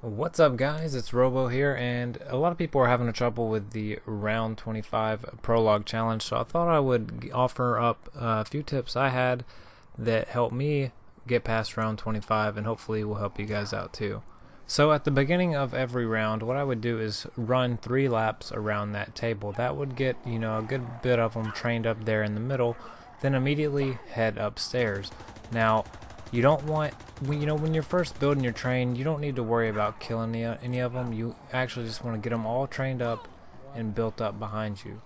What's up, guys? It's Robo here, and a lot of people are having trouble with the round 25 prologue challenge, so I thought I would offer up a few tips I had that helped me get past round 25 and hopefully will help you guys out too. So at the beginning of every round, what I would do is run 3 laps around that table. That would get, a good bit of them trained up there in the middle, then immediately head upstairs. Now, you don't want, when you're first building your train, you don't need to worry about killing any of them. You actually just want to get them all trained up and built up behind you.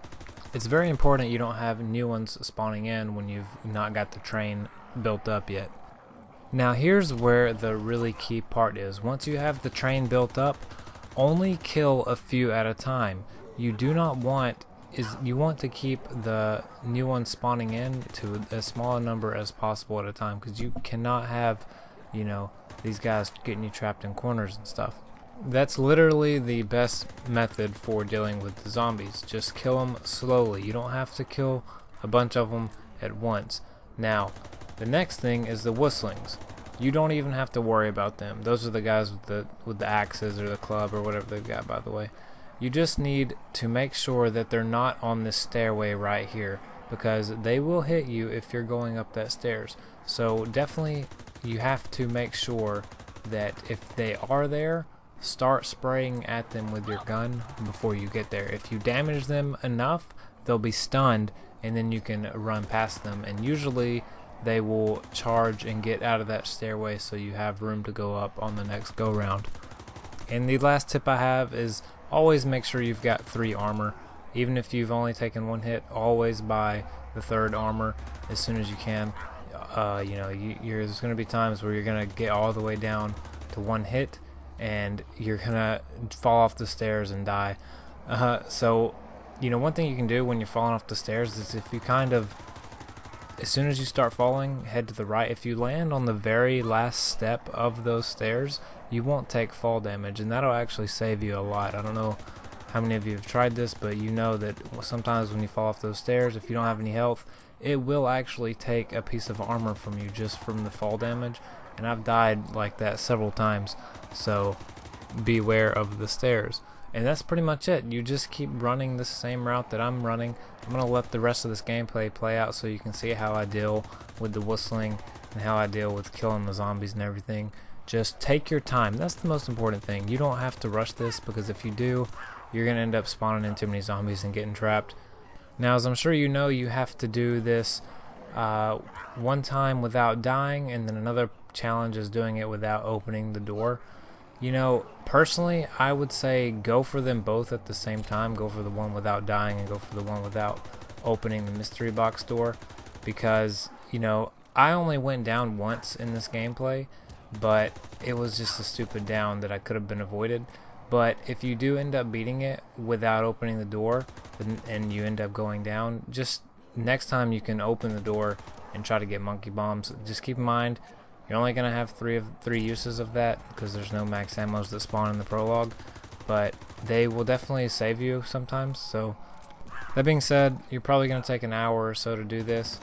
It's very important you don't have new ones spawning in when you've not got the train built up yet. Now here's where the really key part is. Once you have the train built up, only kill a few at a time. You do not want you want to keep the new ones spawning in to as small a number as possible at a time, because you cannot have, these guys getting you trapped in corners and stuff. That's literally the best method for dealing with the zombies. Just kill them slowly. You don't have to kill a bunch of them at once. Now, the next thing is the whistlings. You don't even have to worry about them. Those are the guys with the axes or the club or whatever they've got, by the way. You just need to make sure that they're not on this stairway right here, because they will hit you if you're going up that stairs. So definitely you have to make sure that if they are there, start spraying at them with your gun before you get there. If you damage them enough, they'll be stunned, and then you can run past them, and usually they will charge and get out of that stairway so you have room to go up on the next go round. And the last tip I have is always make sure you've got 3 armor. Even if you've only taken 1 hit, always buy the 3rd armor as soon as you can. There's going to be times where you're going to get all the way down to 1 hit and you're going to fall off the stairs and die. So one thing you can do when you're falling off the stairs is, if you as soon as you start falling, head to the right. If you land on the very last step of those stairs, you won't take fall damage, and that'll actually save you a lot. I don't know how many of you have tried this, but you know that sometimes when you fall off those stairs, if you don't have any health, it will actually take a piece of armor from you just from the fall damage, and I've died like that several times, so beware of the stairs. And that's pretty much it. You just keep running the same route that I'm running. I'm going to let the rest of this gameplay play out so you can see how I deal with the whistling and how I deal with killing the zombies and everything. Just take your time. That's the most important thing. You don't have to rush this, because if you do, you're going to end up spawning in too many zombies and getting trapped. Now, as I'm sure you know, you have to do this one time without dying, and then another challenge is doing it without opening the door. Personally, I would say go for them both at the same time. Go for the one without dying and go for the one without opening the mystery box door, because, I only went down once in this gameplay, but it was just a stupid down that I could have been avoided. But if you do end up beating it without opening the door and you end up going down, just next time you can open the door and try to get monkey bombs. Just keep in mind, you're only going to have three uses of that, because there's no max ammos that spawn in the prologue, but they will definitely save you sometimes. So that being said, you're probably going to take an hour or so to do this,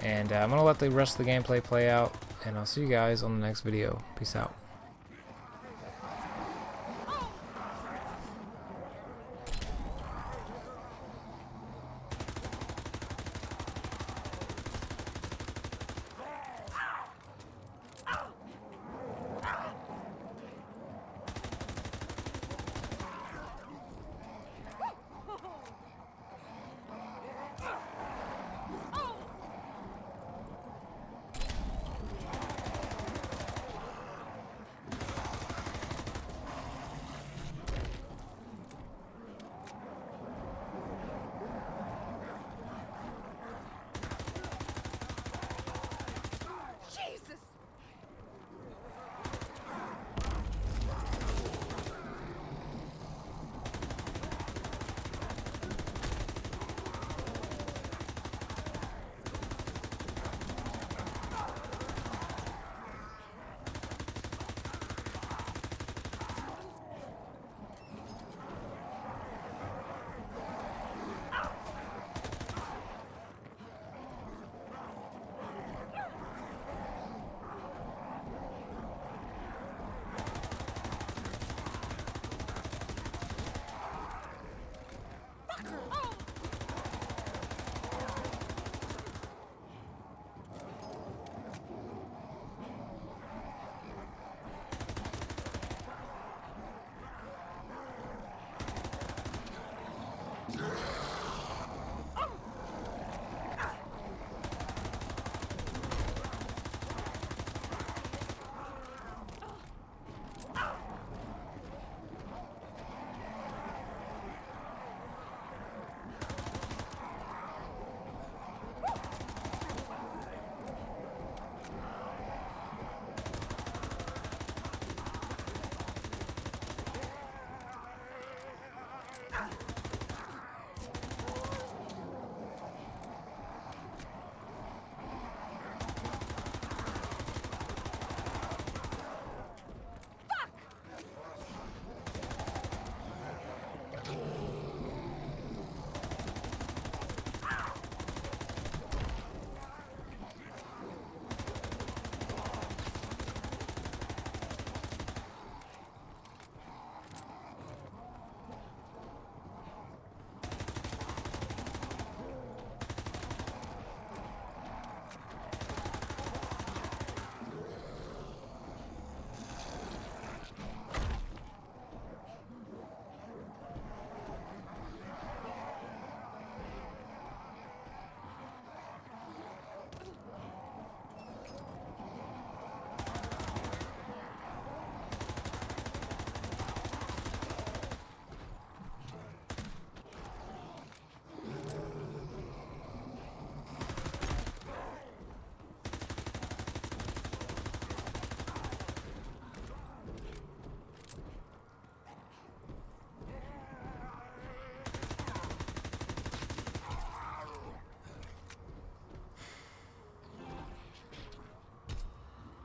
and I'm going to let the rest of the gameplay play out, and I'll see you guys on the next video. Peace out.